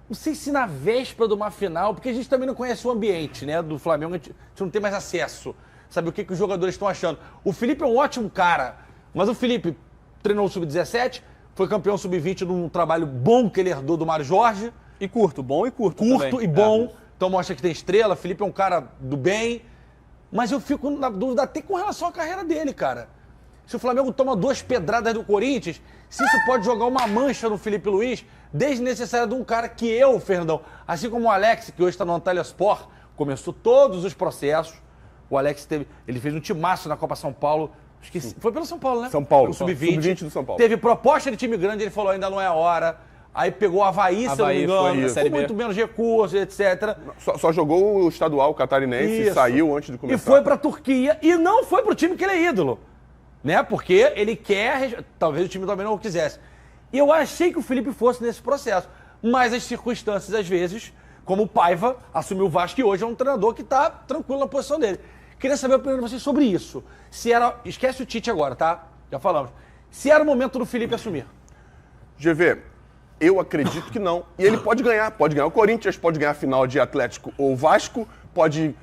não sei se na véspera de uma final, porque a gente também não conhece o ambiente, né, do Flamengo, a gente não tem mais acesso, sabe o que os jogadores estão achando. O Felipe é um ótimo cara, mas o Felipe treinou o Sub-17, foi campeão Sub-20 num trabalho bom que ele herdou do Mário Jorge. E curto, bom e curto. Curto também. e bom, então mostra que tem estrela, o Felipe é um cara do bem, mas eu fico na dúvida até com relação à carreira dele, cara. Se o Flamengo toma 2 pedradas do Corinthians, se isso pode jogar uma mancha no Felipe Luiz, desnecessária de um cara que eu, Fernandão, assim como o Alex, que hoje está no Antalyaspor, começou todos os processos. O Alex ele fez um timaço na Copa São Paulo. Esqueci, foi pelo São Paulo, né? São Paulo. O Sub-20. Sub-20 do São Paulo. Teve proposta de time grande, ele falou, ainda não é a hora. Aí pegou o Avaí, se eu não me engano, com muito menos recursos, etc. Só jogou o estadual catarinense e saiu antes de começar. E foi pra Turquia e não foi pro time que ele é ídolo. Né? Porque ele quer, talvez o time também não o quisesse. E eu achei que o Felipe fosse nesse processo. Mas as circunstâncias, às vezes, como o Paiva assumiu o Vasco e hoje é um treinador que tá tranquilo na posição dele. Queria saber a opinião de vocês sobre isso. Se era. Esquece o Tite agora, tá? Já falamos. Se era o momento do Felipe assumir. GV, eu acredito que não. E ele pode ganhar. Pode ganhar o Corinthians, pode ganhar a final de Atlético ou Vasco, pode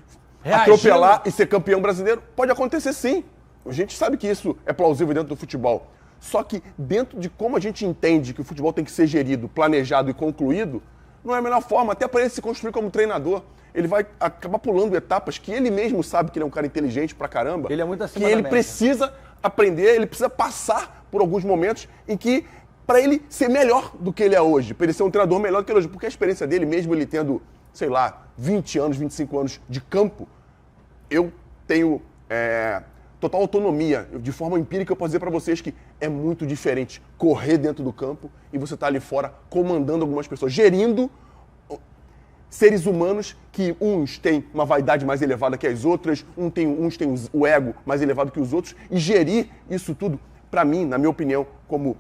atropelar e ser campeão brasileiro. Pode acontecer sim. A gente sabe que isso é plausível dentro do futebol. Só que dentro de como a gente entende que o futebol tem que ser gerido, planejado e concluído, não é a melhor forma, até para ele se construir como treinador. Ele vai acabar pulando etapas que ele mesmo sabe que ele é um cara inteligente pra caramba. Ele é muito acima que da ele média. precisa aprender, ele precisa passar por alguns momentos em que, para ele ser melhor do que ele é hoje, para ele ser um treinador melhor do que ele é hoje. Porque a experiência dele, mesmo ele tendo, sei lá, 20 anos, 25 anos de campo, eu tenho total autonomia. De forma empírica, eu posso dizer para vocês que é muito diferente correr dentro do campo e você estar ali fora comandando algumas pessoas, gerindo seres humanos que uns têm uma vaidade mais elevada que as outras, uns têm o ego mais elevado que os outros, e gerir isso tudo, para mim, na minha opinião, como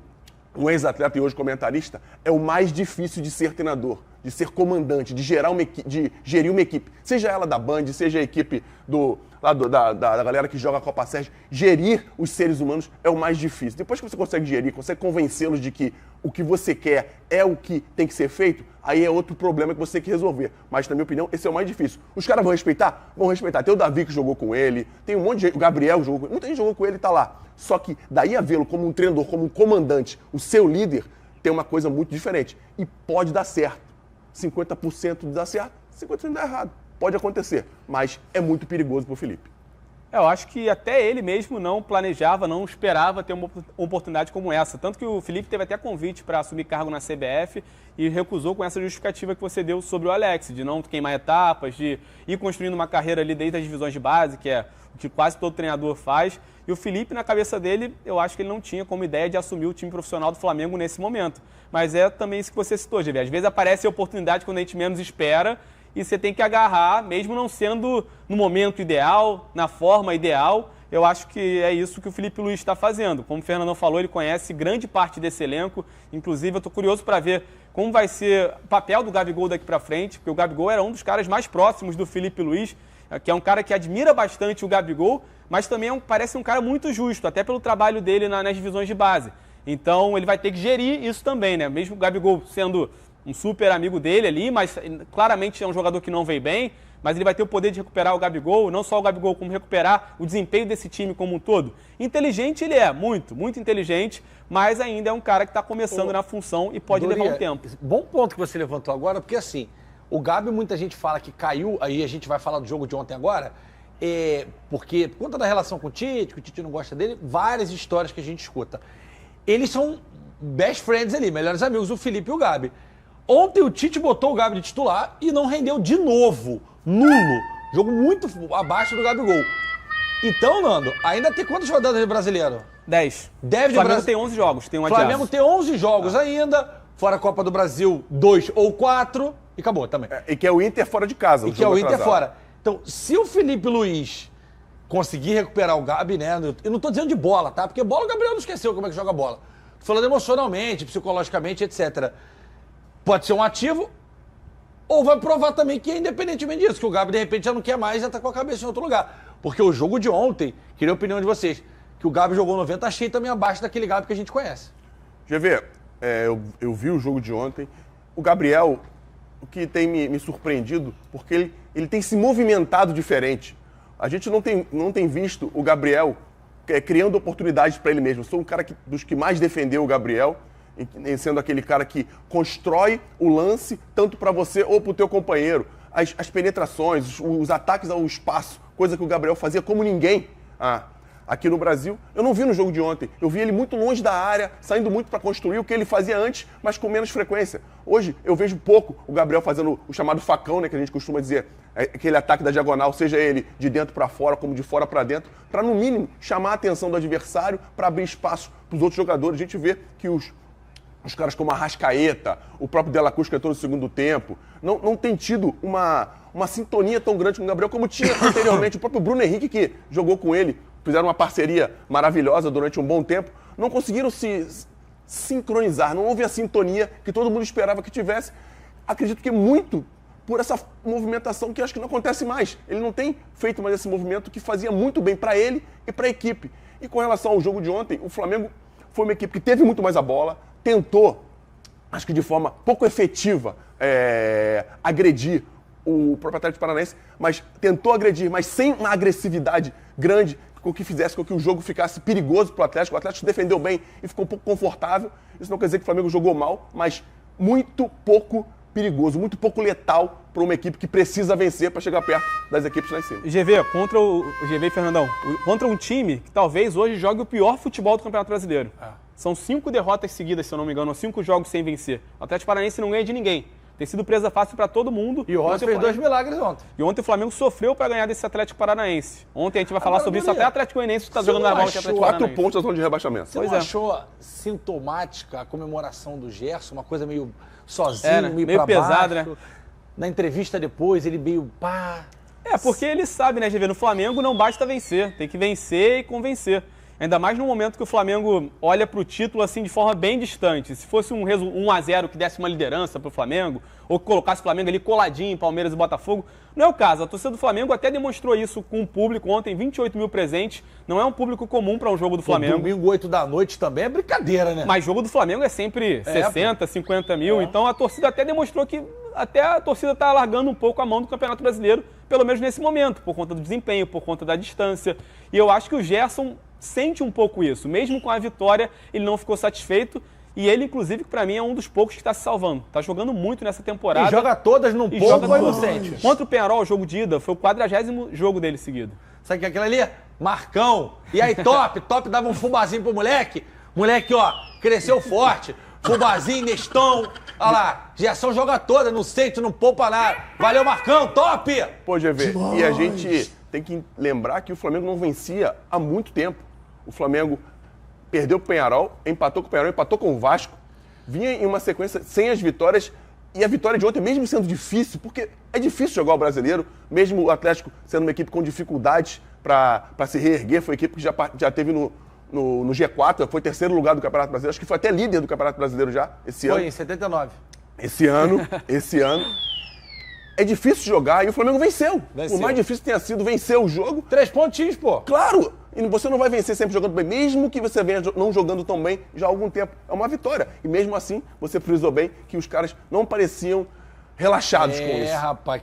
um ex-atleta e hoje comentarista, é o mais difícil de ser treinador, de ser comandante, de gerir uma equipe. Seja ela da Band, seja a equipe da galera que joga a Copa Sérgio, gerir os seres humanos é o mais difícil. Depois que você consegue gerir, consegue convencê-los de que o que você quer é o que tem que ser feito, aí é outro problema que você tem que resolver. Mas, na minha opinião, esse é o mais difícil. Os caras vão respeitar? Vão respeitar. Tem o Davi que jogou com ele, tem um monte de gente, o Gabriel jogou com ele, muita gente jogou com ele e tá lá. Só que daí a vê-lo como um treinador, como um comandante, o seu líder, tem uma coisa muito diferente. E pode dar certo. 50% dá certo, 50% dá errado. Pode acontecer, mas é muito perigoso pro Felipe. Eu acho que até ele mesmo não planejava, não esperava ter uma oportunidade como essa. Tanto que o Felipe teve até convite para assumir cargo na CBF e recusou com essa justificativa que você deu sobre o Alex, de não queimar etapas, de ir construindo uma carreira ali desde as divisões de base, que é o que quase todo treinador faz. E o Felipe, na cabeça dele, eu acho que ele não tinha como ideia de assumir o time profissional do Flamengo nesse momento. Mas é também isso que você citou, GV. Às vezes aparece a oportunidade quando a gente menos espera, e você tem que agarrar, mesmo não sendo no momento ideal, na forma ideal. Eu acho que é isso que o Felipe Luiz está fazendo. Como o Fernandão falou, ele conhece grande parte desse elenco. Inclusive, eu estou curioso para ver como vai ser o papel do Gabigol daqui para frente, porque o Gabigol era um dos caras mais próximos do Felipe Luiz, que é um cara que admira bastante o Gabigol, mas também parece um cara muito justo, até pelo trabalho dele nas divisões de base. Então, ele vai ter que gerir isso também, né? Mesmo o Gabigol sendo um super amigo dele ali, mas claramente é um jogador que não veio bem, mas ele vai ter o poder de recuperar o Gabigol, não só o Gabigol, como recuperar o desempenho desse time como um todo. Inteligente ele é, muito, muito inteligente, mas ainda é um cara que está começando na função e pode levar um tempo. Bom ponto que você levantou agora, porque assim, o Gabi, muita gente fala que caiu, aí a gente vai falar do jogo de ontem agora, porque por conta da relação com o Tite, que o Tite não gosta dele, várias histórias que a gente escuta. Eles são best friends ali, melhores amigos, o Felipe e o Gabi. Ontem o Tite botou o Gabi de titular e não rendeu de novo. Nulo. Jogo muito abaixo do Gabigol. Então, Nando, ainda tem quantas rodadas de brasileiro? 10. 10 de Flamengo tem 11 jogos, tem um adiado. Flamengo tem 11 jogos ainda, fora a Copa do Brasil, 2 ou 4, e acabou também. E que é o Inter fora de casa. E que é o Inter fora. Então, se o Felipe Luiz conseguir recuperar o Gabi, né? Eu não tô dizendo de bola, tá? Porque bola o Gabriel não esqueceu como é que joga bola. Tô falando emocionalmente, psicologicamente, etc. Pode ser um ativo, ou vai provar também que, independentemente disso, que o Gabi, de repente, já não quer mais, já tá com a cabeça em outro lugar. Porque o jogo de ontem, queria a opinião de vocês, que o Gabi jogou 90, achei também abaixo daquele Gabi que a gente conhece. GV, eu vi o jogo de ontem. O Gabriel, o que tem me surpreendido, porque ele tem se movimentado diferente. A gente não tem visto o Gabriel criando oportunidades para ele mesmo. Eu sou um cara dos que mais defendeu o Gabriel, sendo aquele cara que constrói o lance tanto para você ou para o teu companheiro. As penetrações, os ataques ao espaço, coisa que o Gabriel fazia como ninguém aqui no Brasil. Eu não vi no jogo de ontem. Eu vi ele muito longe da área, saindo muito para construir o que ele fazia antes, mas com menos frequência. Hoje eu vejo pouco o Gabriel fazendo o chamado facão, né, que a gente costuma dizer, aquele ataque da diagonal, seja ele de dentro para fora, como de fora para dentro, para no mínimo chamar a atenção do adversário, para abrir espaço para os outros jogadores. A gente vê que os caras como a Arrascaeta, o próprio De La Cruz, que entrou no segundo tempo, não tem tido uma sintonia tão grande com o Gabriel como tinha anteriormente. O próprio Bruno Henrique, que jogou com ele, fizeram uma parceria maravilhosa durante um bom tempo, não conseguiram se sincronizar, não houve a sintonia que todo mundo esperava que tivesse. Acredito que muito por essa movimentação que acho que não acontece mais. Ele não tem feito mais esse movimento que fazia muito bem para ele e para a equipe. E com relação ao jogo de ontem, o Flamengo foi uma equipe que teve muito mais a bola, tentou, acho que de forma pouco efetiva, agredir o próprio Atlético Paranaense, mas tentou agredir, mas sem uma agressividade grande, com que fizesse com que o jogo ficasse perigoso para o Atlético. O Atlético se defendeu bem e ficou um pouco confortável. Isso não quer dizer que o Flamengo jogou mal, mas muito pouco perigoso, muito pouco letal para uma equipe que precisa vencer para chegar perto das equipes lá em cima. GV, contra o GV e Fernandão, contra um time que talvez hoje jogue o pior futebol do Campeonato Brasileiro. São 5 derrotas seguidas, se eu não me engano, 5 jogos sem vencer. O Atlético Paranaense não ganha de ninguém. Tem sido presa fácil para todo mundo. E o Rossi fez 2 milagres ontem. E ontem o Flamengo sofreu para ganhar desse Atlético Paranaense. Ontem a gente vai falar sobre isso, até o Atlético Goianiense está jogando na bola que o Atlético 4 Paranaense. pontos da zona de rebaixamento. Você não achou sintomática a comemoração do Gerson? Uma coisa meio sozinho, meio pra pesado, baixo. né? Na entrevista depois, ele meio pá... Porque ele sabe, né, GV? No Flamengo não basta vencer, tem que vencer e convencer. Ainda mais no momento que o Flamengo olha para o título assim de forma bem distante. Se fosse um 1-0 que desse uma liderança para o Flamengo, ou que colocasse o Flamengo ali coladinho em Palmeiras e Botafogo, não é o caso. A torcida do Flamengo até demonstrou isso com o público ontem, 28 mil presentes. Não é um público comum para um jogo do Flamengo. Domingo, 8 da noite também é brincadeira, né? Mas jogo do Flamengo é sempre 60, 50 mil. Então a torcida até demonstrou que até a torcida está largando um pouco a mão do Campeonato Brasileiro, pelo menos nesse momento, por conta do desempenho, por conta da distância. E eu acho que o Gerson sente um pouco isso. Mesmo com a vitória, ele não ficou satisfeito. E ele, inclusive, que pra mim é um dos poucos que está se salvando. Tá jogando muito nessa temporada. E joga todas num pouco ou inocente. Contra o Peñarol, o jogo de ida, foi o 40º jogo dele seguido. Sabe que aquilo ali? Marcão. E aí, Top dava um fubazinho pro moleque. Moleque, ó, cresceu forte. Fubazinho, Nestão. Olha lá, Gerson joga toda, não sente, não poupa nada. Valeu, Marcão, Top! Pô, GV, e a gente tem que lembrar que o Flamengo não vencia há muito tempo. O Flamengo perdeu pro Peñarol, empatou com o Peñarol, empatou com o Vasco. Vinha em uma sequência sem as vitórias. E a vitória de ontem, mesmo sendo difícil, porque é difícil jogar o Brasileiro, mesmo o Atlético sendo uma equipe com dificuldades para se reerguer, foi a equipe que já teve no G4, foi terceiro lugar do Campeonato Brasileiro, acho que foi até líder do Campeonato Brasileiro já, esse ano. Foi, em 79. Esse ano. É difícil jogar e o Flamengo venceu. O mais difícil tenha sido vencer o jogo. 3 pontinhos, pô. Claro! E você não vai vencer sempre jogando bem, mesmo que você venha não jogando tão bem já há algum tempo. É uma vitória. E mesmo assim, você frisou bem que os caras não pareciam relaxados com isso. Rapaz,